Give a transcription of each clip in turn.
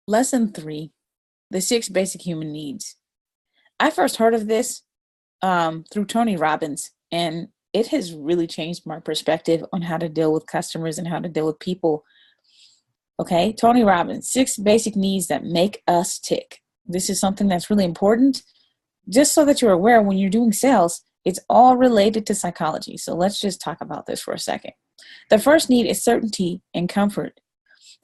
Lesson 3, the 6 basic human needs. I first heard of this through Tony Robbins, and it has really changed my perspective on how to deal with customers and how to deal with people. Okay, Tony Robbins, 6 basic needs that make us tick. This is something that's really important. Just so that you're aware, when you're doing sales, it's all related to psychology. So let's just talk about this for a second. The first need is certainty and comfort.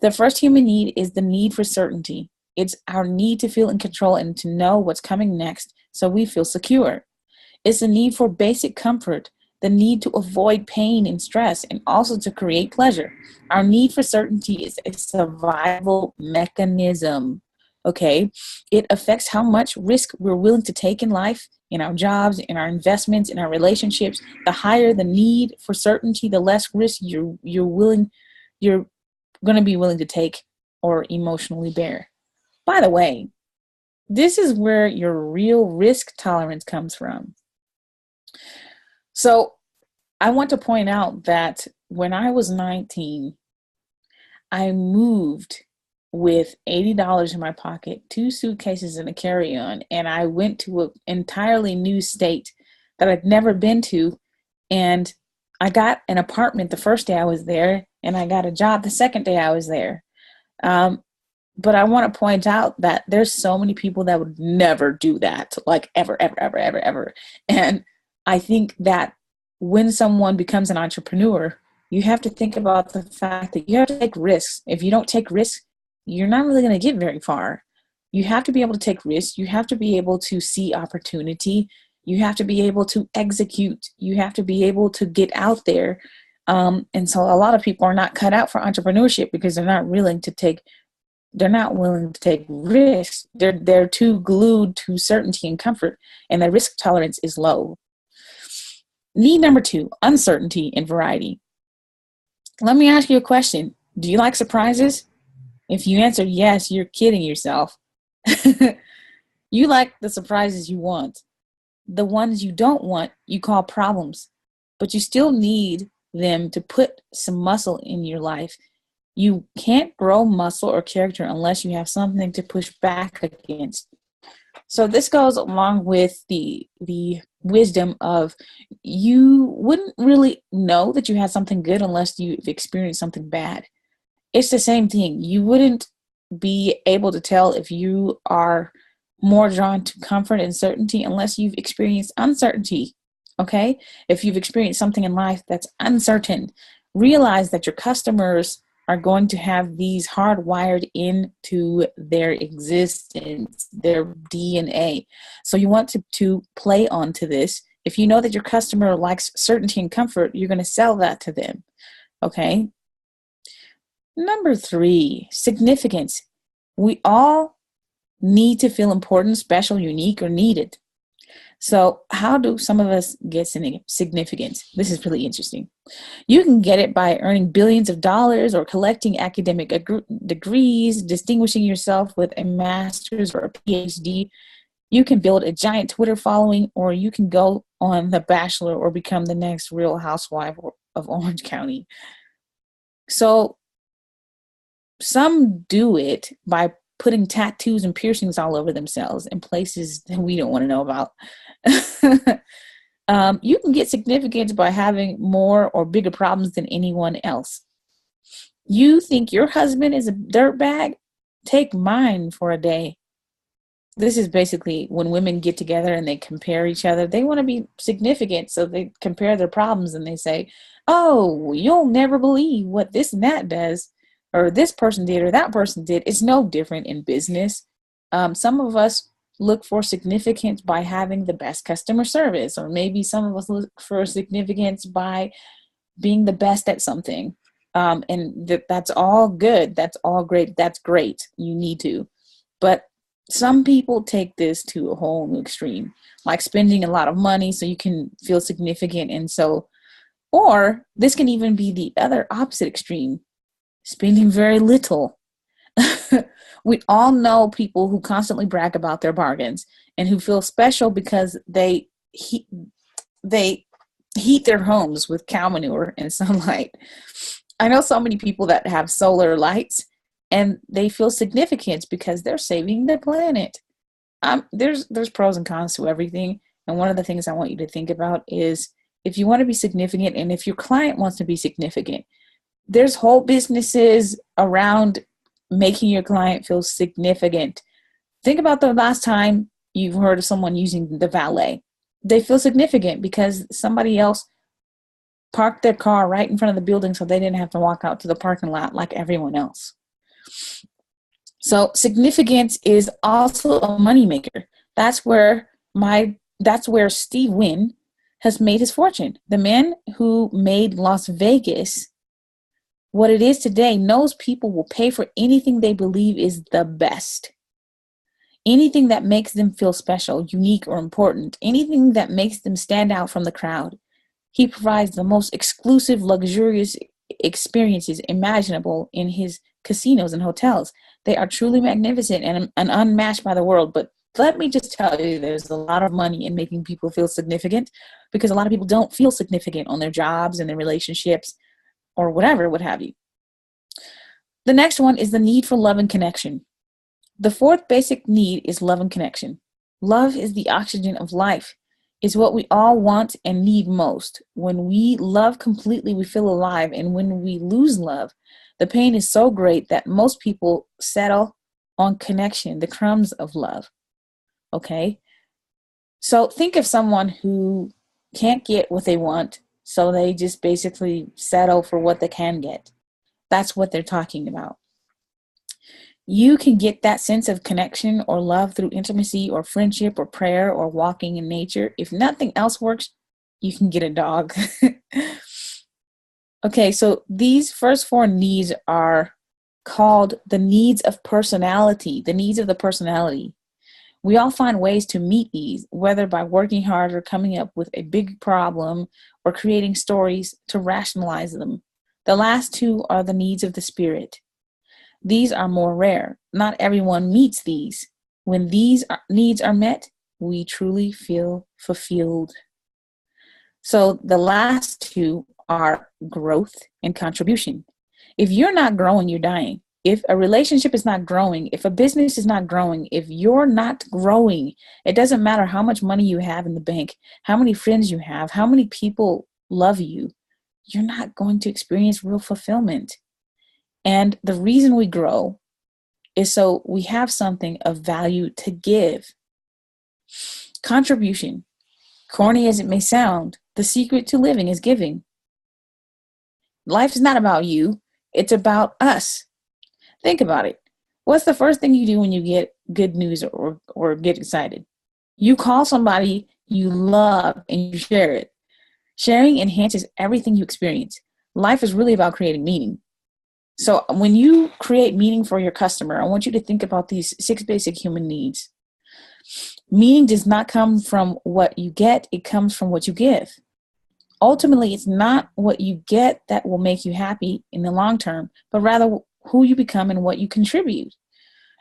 The first human need is the need for certainty. It's our need to feel in control and to know what's coming next so we feel secure. It's the need for basic comfort, the need to avoid pain and stress, and also to create pleasure. Our need for certainty is a survival mechanism. Okay, it affects how much risk we're willing to take in life, in our jobs, in our investments, in our relationships. The higher the need for certainty, the less risk you're going to be willing to take or emotionally bear. By the way, this is where your real risk tolerance comes from. So, I want to point out that when I was 19, I moved with $80 in my pocket, 2 suitcases and a carry-on, and I went to an entirely new state that I'd never been to, and I got an apartment the first day I was there, and I got a job the second day I was there. Um, but I want to point out that there's so many people that would never do that, like ever, ever, ever, ever, ever. And I think that when someone becomes an entrepreneur, you have to think about the fact that you have to take risks. If you don't take risks, you're not really going to get very far. You have to be able to take risks. You have to be able to see opportunity. You have to be able to execute. You have to be able to get out there. And so a lot of people are not cut out for entrepreneurship because they're not willing to take risks. They're too glued to certainty and comfort, and their risk tolerance is low. Need number 2, uncertainty and variety. Let me ask you a question. Do you like surprises? If you answer yes, you're kidding yourself. You like the surprises you want. The ones you don't want, you call problems, but you still need them to put some muscle in your life. You can't grow muscle or character unless you have something to push back against. So this goes along with the wisdom of, you wouldn't really know that you had something good unless you've experienced something bad. It's the same thing. You wouldn't be able to tell if you are more drawn to comfort and certainty unless you've experienced uncertainty. Okay? If you've experienced something in life that's uncertain, realize that your customers are going to have these hardwired into their existence, their DNA. So you want to play onto this. If you know that your customer likes certainty and comfort, you're going to sell that to them. Okay? Number 3, significance. We all need to feel important, special, unique, or needed. So how do some of us get significance? This is really interesting. You can get it by earning billions of dollars or collecting academic degrees, distinguishing yourself with a master's or a PhD. You can build a giant Twitter following, or you can go on The Bachelor or become the next Real Housewife of Orange County. So some do it by putting tattoos and piercings all over themselves in places that we don't want to know about. You can get significance by having more or bigger problems than anyone else. You think your husband is a dirtbag? Take mine for a day. This is basically when women get together and they compare each other. They want to be significant, so they compare their problems and they say, oh, you'll never believe what this and that does, or this person did, or that person did. It's no different in business. Some of us look for significance by having the best customer service, or maybe some of us look for significance by being the best at something. That's all good. That's all great. That's great. You need to. But some people take this to a whole new extreme, like spending a lot of money so you can feel significant. And so, or this can even be the other opposite extreme, spending very little. We all know people who constantly brag about their bargains and who feel special because they heat their homes with cow manure and sunlight. I know so many people that have solar lights, and they feel significance because they're saving the planet. There's pros and cons to everything. And one of the things I want you to think about is, if you want to be significant and if your client wants to be significant, there's whole businesses around making your client feel significant. Think about the last time you've heard of someone using the valet. They feel significant because somebody else parked their car right in front of the building so they didn't have to walk out to the parking lot like everyone else. So significance is also a moneymaker. That's where Steve Wynn has made his fortune. The man who made Las Vegas what it is today knows people will pay for anything they believe is the best. Anything that makes them feel special, unique, or important. Anything that makes them stand out from the crowd. He provides the most exclusive, luxurious experiences imaginable in his casinos and hotels. They are truly magnificent and unmatched by the world. But let me just tell you, there's a lot of money in making people feel significant, because a lot of people don't feel significant on their jobs and their relationships or whatever, what have you. The next one is the need for love and connection. The fourth basic need is love and connection. Love is the oxygen of life. It's what we all want and need most. When we love completely, we feel alive. And when we lose love, the pain is so great that most people settle on connection, the crumbs of love. Okay? So think of someone who can't get what they want, so they just basically settle for what they can get. That's what they're talking about. You can get that sense of connection or love through intimacy or friendship or prayer or walking in nature. If nothing else works, you can get a dog. Okay, so these first four needs are called the needs of personality, the needs of the personality. We all find ways to meet these, whether by working hard or coming up with a big problem or creating stories to rationalize them. The last two are the needs of the spirit. These are more rare. Not everyone meets these. When these needs are met, we truly feel fulfilled. So the last two are growth and contribution. If you're not growing, you're dying. If a relationship is not growing, if a business is not growing, if you're not growing, it doesn't matter how much money you have in the bank, how many friends you have, how many people love you, you're not going to experience real fulfillment. And the reason we grow is so we have something of value to give. Contribution. Corny as it may sound, the secret to living is giving. Life is not about you, it's about us. Think about it. What's the first thing you do when you get good news or get excited? You call somebody you love and you share it. Sharing enhances everything you experience. Life is really about creating meaning. So when you create meaning for your customer, I want you to think about these 6 basic human needs. Meaning does not come from what you get, it comes from what you give. Ultimately, it's not what you get that will make you happy in the long term, but rather who you become and what you contribute.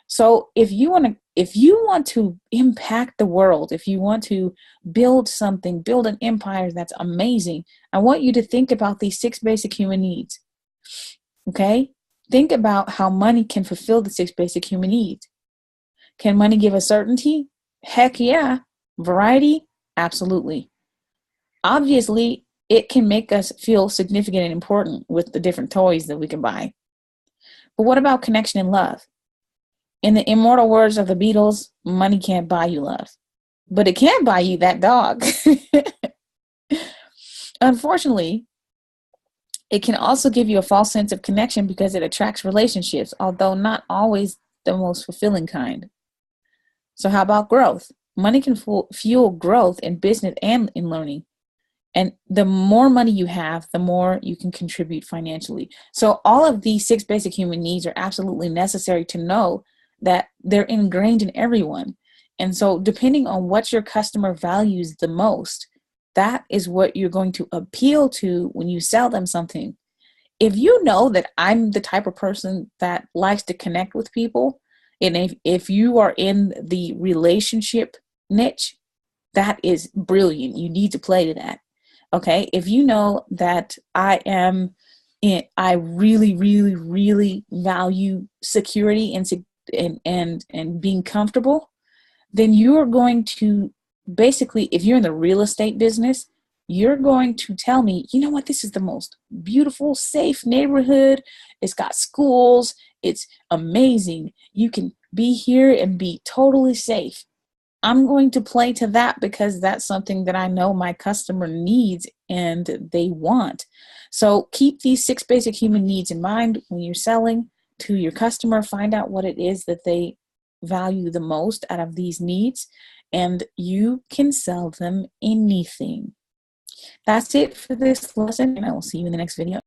So if you want to impact the world, if you want to build something, build an empire that's amazing, I want you to think about these 6 basic human needs. Okay? Think about how money can fulfill the 6 basic human needs. Can money give us certainty? Heck yeah. Variety? Absolutely. Obviously, it can make us feel significant and important with the different toys that we can buy. But what about connection and love? In the immortal words of the Beatles, money can't buy you love, but it can buy you that dog. Unfortunately, it can also give you a false sense of connection because it attracts relationships, although not always the most fulfilling kind. So how about growth? Money can fuel growth in business and in learning. And the more money you have, the more you can contribute financially. So all of these 6 basic human needs are absolutely necessary to know that they're ingrained in everyone. And so depending on what your customer values the most, that is what you're going to appeal to when you sell them something. If you know that I'm the type of person that likes to connect with people, and if you are in the relationship niche, that is brilliant. You need to play to that. Okay, if you know that I am I really, really, really value security and being comfortable, then you're going to basically, if you're in the real estate business, you're going to tell me, you know what, this is the most beautiful, safe neighborhood. It's got schools. It's amazing. You can be here and be totally safe. I'm going to play to that because that's something that I know my customer needs and they want. So keep these 6 basic human needs in mind when you're selling to your customer. Find out what it is that they value the most out of these needs, and you can sell them anything. That's it for this lesson, and I will see you in the next video.